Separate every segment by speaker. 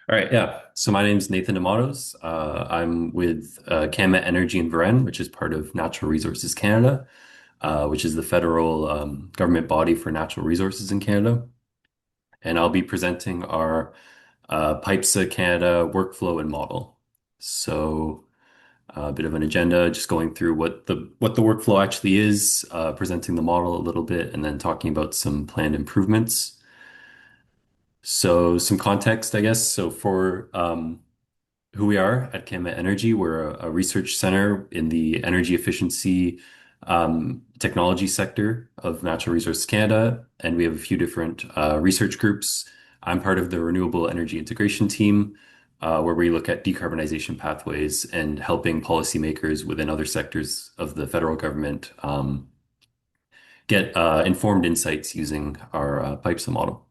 Speaker 1: All right, yeah. So my name's Nathan Matos. I'm with Camet Energy in Varennes, which is part of Natural Resources Canada, which is the federal government body for natural resources in Canada. And I'll be presenting our PyPSA Canada workflow and model. So a bit of an agenda, just going through what the workflow actually is, presenting the model a little bit, and then talking about some planned improvements. So some context, I guess. So for who we are at Camet Energy. We're a research center in the energy efficiency technology sector of Natural Resources Canada, and we have a few different research groups. I'm part of the Renewable Energy Integration team, where we look at decarbonization pathways and helping policymakers within other sectors of the federal government get informed insights using our PIPSA model.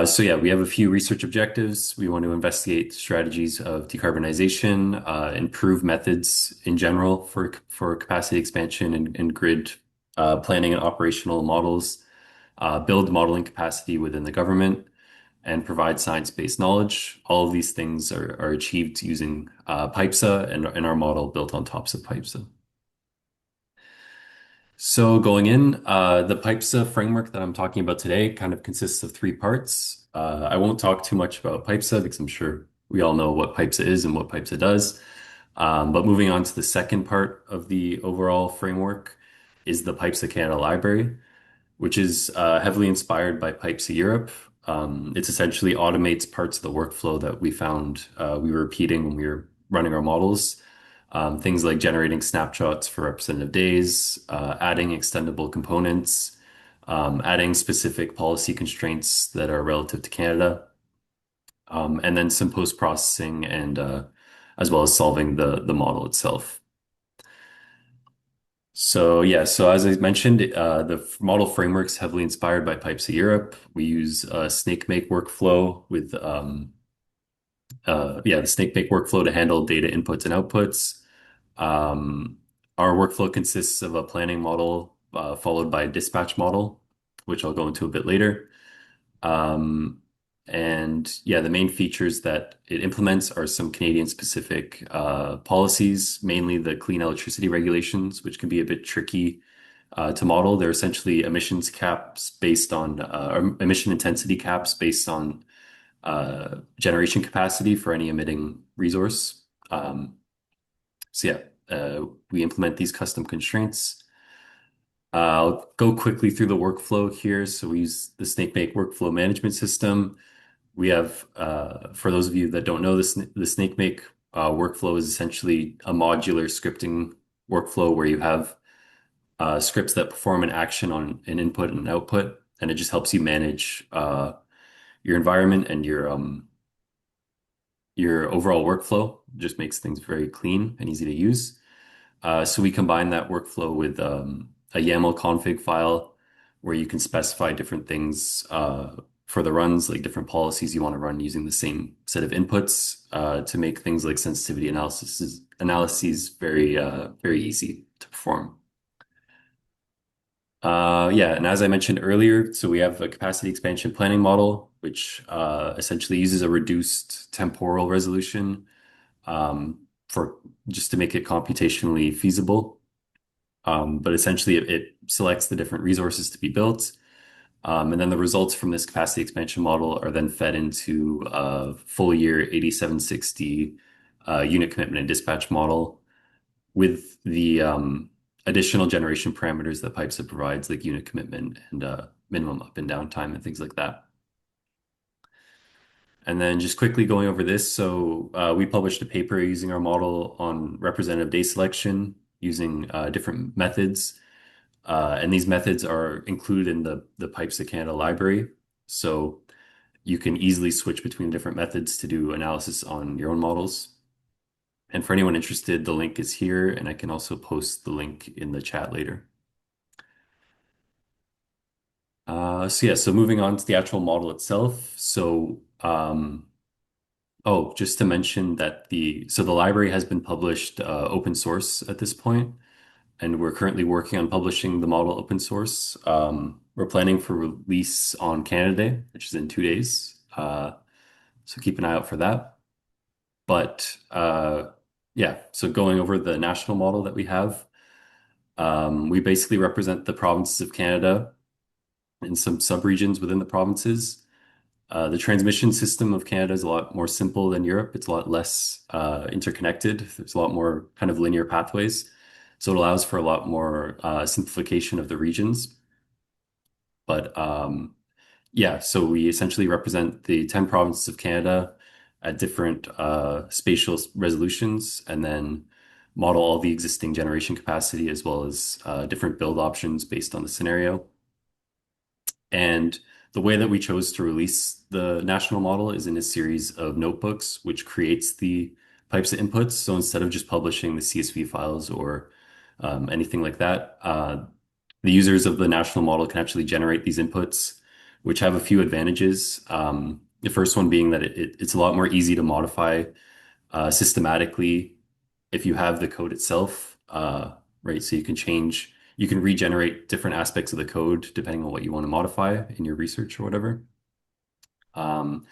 Speaker 1: So yeah, we have a few research objectives. We want to investigate strategies of decarbonization, improve methods in general for capacity expansion and grid planning and operational models, build modeling capacity within the government, and provide science-based knowledge. All of these things are achieved using PyPSA and our model built on top of PyPSA. So going in, the PyPSA framework that I'm talking about today kind of consists of three parts. I won't talk too much about PyPSA because I'm sure we all know what PyPSA is and what PyPSA does. But moving on to the second part of the overall framework is the PyPSA Canada library, which is heavily inspired by PyPSA Europe. It essentially automates parts of the workflow that we found we were repeating when we were running our models. Things like generating snapshots for representative days, adding extendable components, adding specific policy constraints that are relative to Canada, and then some post-processing and as well as solving the model itself. So yeah, so as I mentioned, the model framework's heavily inspired by PyPSA Europe. We use snake-make workflow with the snake-make workflow to handle data inputs and outputs. Um, our workflow consists of a planning model followed by a dispatch model, which I'll go into a bit later. Um, and yeah, the main features that it implements are some Canadian-specific policies, mainly the clean electricity regulations, which can be a bit tricky to model. They're essentially emissions caps based on or emission intensity caps based on generation capacity for any emitting resource. So yeah, we implement these custom constraints. I'll go quickly through the workflow here. So we use the SnakeMake workflow management system. We have, for those of you that don't know, the SnakeMake workflow is essentially a modular scripting workflow where you have scripts that perform an action on an input and an output, and it just helps you manage your environment and your overall workflow. Just makes things very clean and easy to use. So we combine that workflow with a YAML config file where you can specify different things for the runs, like different policies you want to run using the same set of inputs to make things like sensitivity analyses very easy to perform. Yeah, and as I mentioned earlier, so we have a capacity expansion planning model, which essentially uses a reduced temporal resolution for just to make it computationally feasible. But essentially, it selects the different resources to be built. And then the results from this capacity expansion model are then fed into a full year 8760 unit commitment and dispatch model with the additional generation parameters that PyPSA provides, like unit commitment and minimum up and down time and things like that. And then just quickly going over this, so we published a paper using our model on representative day selection using different methods. And these methods are included in the PyPSA Canada library. So you can easily switch between different methods to do analysis on your own models. And for anyone interested, the link is here, and I can also post the link in the chat later. So yeah, so moving on to the actual model itself. So oh, just to mention that the library has been published open source at this point, and we're currently working on publishing the model open source. We're planning for release on Canada Day, which is in 2 days. So keep an eye out for that. But yeah, so going over the national model that we have, we basically represent the provinces of Canada and some subregions within the provinces. The transmission system of Canada is a lot more simple than Europe. It's a lot less interconnected. There's a lot more kind of linear pathways. So it allows for a lot more simplification of the regions. But yeah, so we essentially represent the 10 provinces of Canada at different spatial resolutions and then model all the existing generation capacity as well as different build options based on the scenario. And the way that we chose to release the national model is in a series of notebooks, which creates the PyPSA inputs. So instead of just publishing the CSV files or anything like that, the users of the national model can actually generate these inputs, which have a few advantages. The first one being that it's a lot more easy to modify systematically if you have the code itself, right? So you can regenerate different aspects of the code depending on what you want to modify in your research or whatever. Um,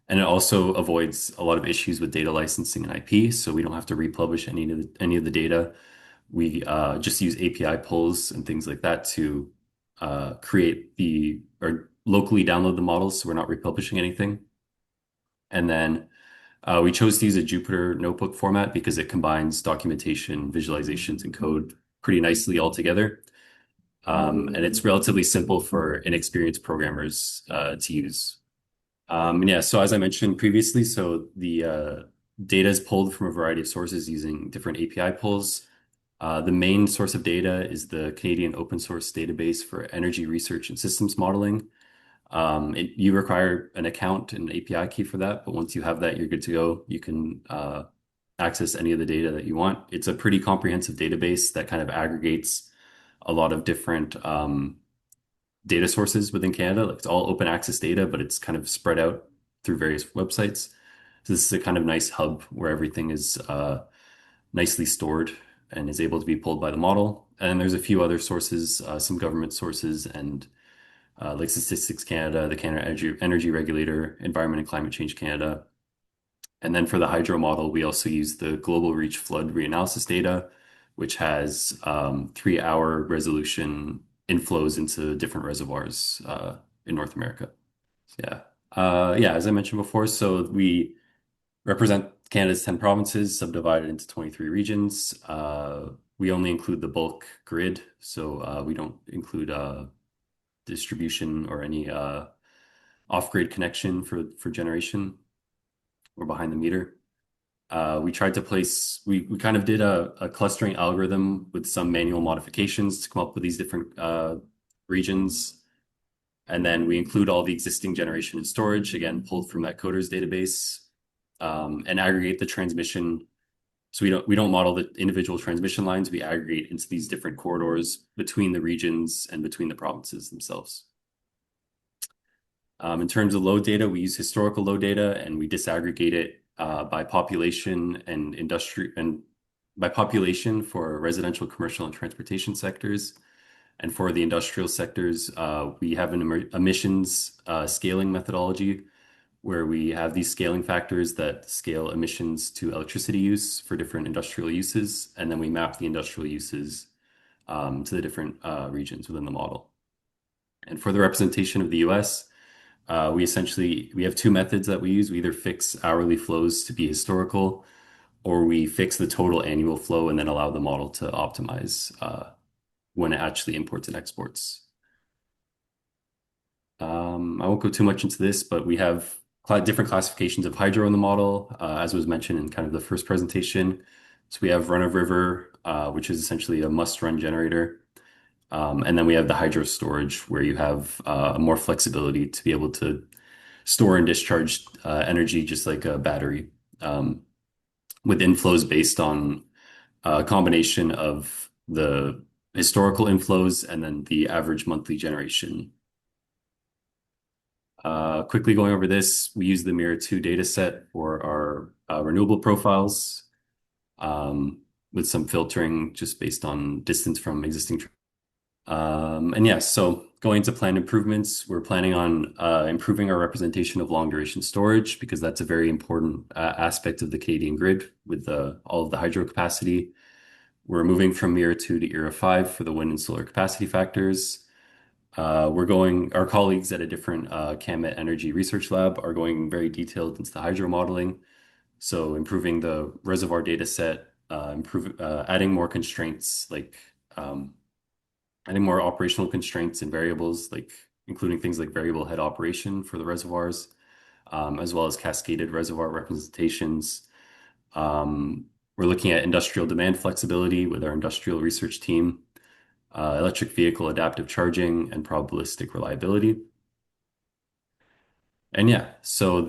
Speaker 1: and it also avoids a lot of issues with data licensing and IP, so we don't have to republish any of the data. We just use API pulls and things like that to create the or locally download the models, so we're not republishing anything. And then we chose to use a Jupyter notebook format because it combines documentation, visualizations, and code pretty nicely all together. And it's relatively simple for inexperienced programmers to use. And yeah, so as I mentioned previously, so the data is pulled from a variety of sources using different API pulls. The main source of data is the Canadian open source database for energy research and systems modeling. You require an account and an API key for that, but once you have that, you're good to go. You can access any of the data that you want. It's a pretty comprehensive database that kind of aggregates a lot of different data sources within Canada. Like it's all open access data, but it's kind of spread out through various websites. So this is a kind of nice hub where everything is nicely stored and is able to be pulled by the model. And there's a few other sources, some government sources, and like Statistics Canada, the Canada Energy Regulator, Environment and Climate Change Canada. And then for the hydro model, we also use the Global Reach Flood Reanalysis data, which has 3-hour resolution inflows into different reservoirs in North America. So, yeah. Yeah, as I mentioned before, so we represent Canada's 10 provinces subdivided into 23 regions. We only include the bulk grid, so we don't include distribution or any off-grid connection for generation or behind the meter. We kind of did a clustering algorithm with some manual modifications to come up with these different regions. And then we include all the existing generation and storage, again, pulled from that coders database, and aggregate the transmission. So we don't model the individual transmission lines. We aggregate into these different corridors between the regions and between the provinces themselves. In terms of load data, we use historical load data and we disaggregate it by population and industry and by population for residential, commercial, and transportation sectors. And for the industrial sectors, we have an emissions scaling methodology where we have these scaling factors that scale emissions to electricity use for different industrial uses. And then we map the industrial uses to the different regions within the model. And for the representation of the US, we have two methods that we use. We either fix hourly flows to be historical, or we fix the total annual flow and then allow the model to optimize when it actually imports and exports. I won't go too much into this, but we have different classifications of hydro in the model, as was mentioned in kind of the first presentation. So we have run-of-river, which is essentially a must-run generator. And then we have the hydro storage, where you have more flexibility to be able to store and discharge energy just like a battery, with inflows based on a combination of the historical inflows and then the average monthly generation. Quickly going over this, we use the Mirror 2 data set for our renewable profiles, with some filtering just based on distance from existing And yeah, so going to planned improvements, we're planning on improving our representation of long duration storage because that's a very important aspect of the Canadian grid with all of the hydro capacity. We're moving from ERA 2 to ERA 5 for the wind and solar capacity factors. Our colleagues at a different CAMET Energy Research Lab are going very detailed into the hydro modeling. So improving the reservoir data set, adding more constraints like um, adding more operational constraints and variables, like including things like variable head operation for the reservoirs, as well as cascaded reservoir representations. We're looking at industrial demand flexibility with our industrial research team, electric vehicle adaptive charging, and probabilistic reliability. And yeah, so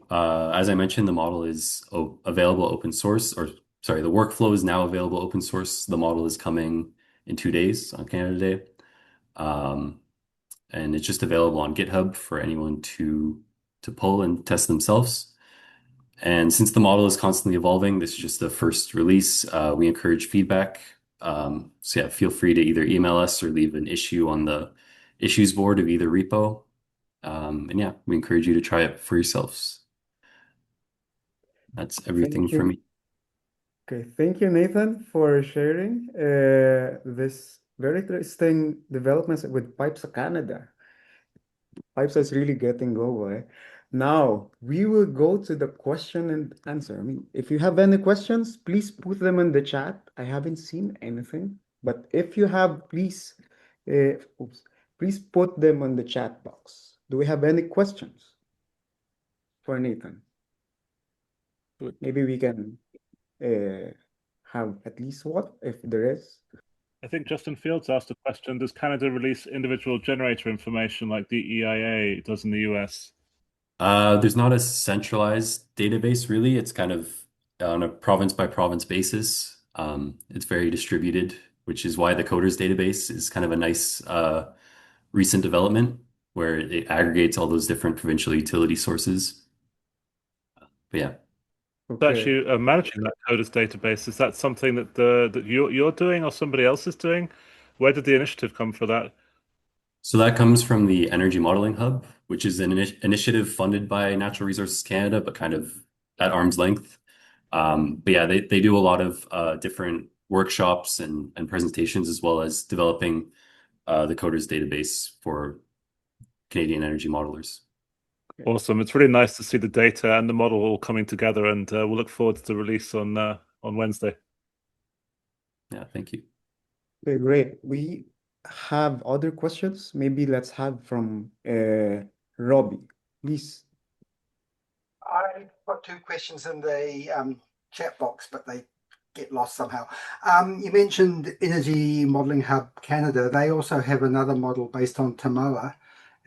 Speaker 1: as I mentioned, the model is available open source, or sorry, the workflow is now available open source. The model is coming in 2 days on Canada Day. Um, and it's just available on GitHub for anyone to pull and test themselves. And since the model is constantly evolving, this is just the first release. We encourage feedback. So yeah, feel free to either email us or leave an issue on the issues board of either repo. And yeah, we encourage you to try it for yourselves. That's everything
Speaker 2: Thank
Speaker 1: for
Speaker 2: you.
Speaker 1: me.
Speaker 2: Okay, thank you, Nathan, for sharing this very interesting developments with PyPSA Canada. PyPSA is really getting going. Now, we will go to the question and answer. I mean, if you have any questions, please put them in the chat. I haven't seen anything, but if you have, oops, please put them on the chat box. Do we have any questions for Nathan? Maybe we can uh, have at least one, if there is.
Speaker 3: I think Justin Fields asked a question. Does Canada release individual generator information like the EIA does in the US?
Speaker 1: There's not a centralized database really. It's kind of on a province by province basis. It's very distributed, which is why the coders database is kind of a nice recent development where it aggregates all those different provincial utility sources. But yeah,
Speaker 3: So
Speaker 2: Okay.
Speaker 3: actually, managing that coders database, is that something that you're doing or somebody else is doing? Where did the initiative come for that?
Speaker 1: so that comes from the Energy Modeling Hub, which is an initiative funded by Natural Resources Canada, but kind of at arm's length. But yeah, they do a lot of different workshops and presentations as well as developing the coders database for Canadian energy modelers.
Speaker 3: Awesome. It's really nice to see the data and the model all coming together, and we'll look forward to the release on Wednesday.
Speaker 1: Yeah, thank you.
Speaker 2: Okay, great. We have other questions. Maybe let's have from Robbie. Please.
Speaker 4: I put two questions in the chat box, but they get lost somehow. You mentioned Energy Modeling Hub Canada. They also have another model based on Tamoa,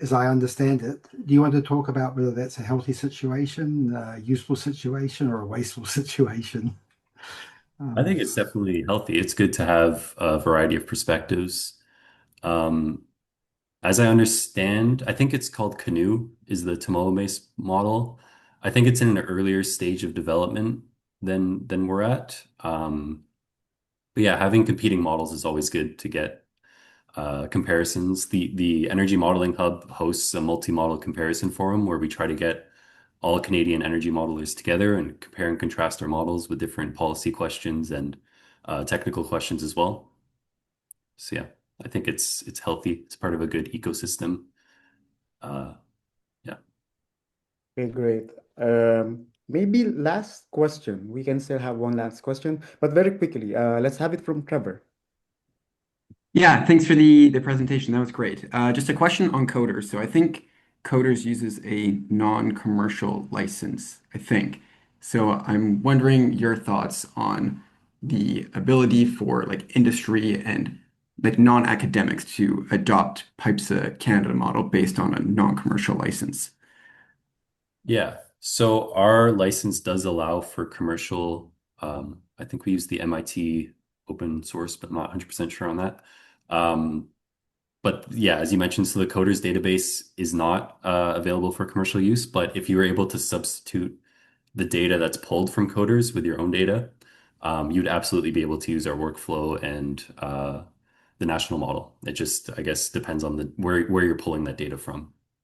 Speaker 4: as I understand it. Do you want to talk about whether that's a healthy situation, a useful situation, or a wasteful situation?
Speaker 1: I think it's definitely healthy. It's good to have a variety of perspectives. Um, as I understand, I think it's called Canoe is the Tomoe-based model. I think it's in an earlier stage of development than we're at. But yeah, having competing models is always good to get comparisons. The Energy Modeling Hub hosts a multi-model comparison forum where we try to get all Canadian energy modelers together and compare and contrast our models with different policy questions and technical questions as well. So yeah, I think it's healthy. It's part of a good ecosystem. Uh, yeah.
Speaker 2: Okay, great. Maybe last question. We can still have one last question, but very quickly. Let's have it from Trevor.
Speaker 5: Yeah, thanks for the presentation. That was great. Just a question on coders. So I think coders uses a non-commercial license, I think. So I'm wondering your thoughts on the ability for like industry and like non-academics to adopt PyPSA Canada model based on a non-commercial license.
Speaker 1: Yeah. So our license does allow for commercial, I think we use the MIT open source, but I'm not 100% sure on that. Um, But yeah, as you mentioned, so the coders database is not available for commercial use. But if you were able to substitute the data that's pulled from coders with your own data, you'd absolutely be able to use our workflow and the national model. It just, I guess, depends on where you're pulling that data from.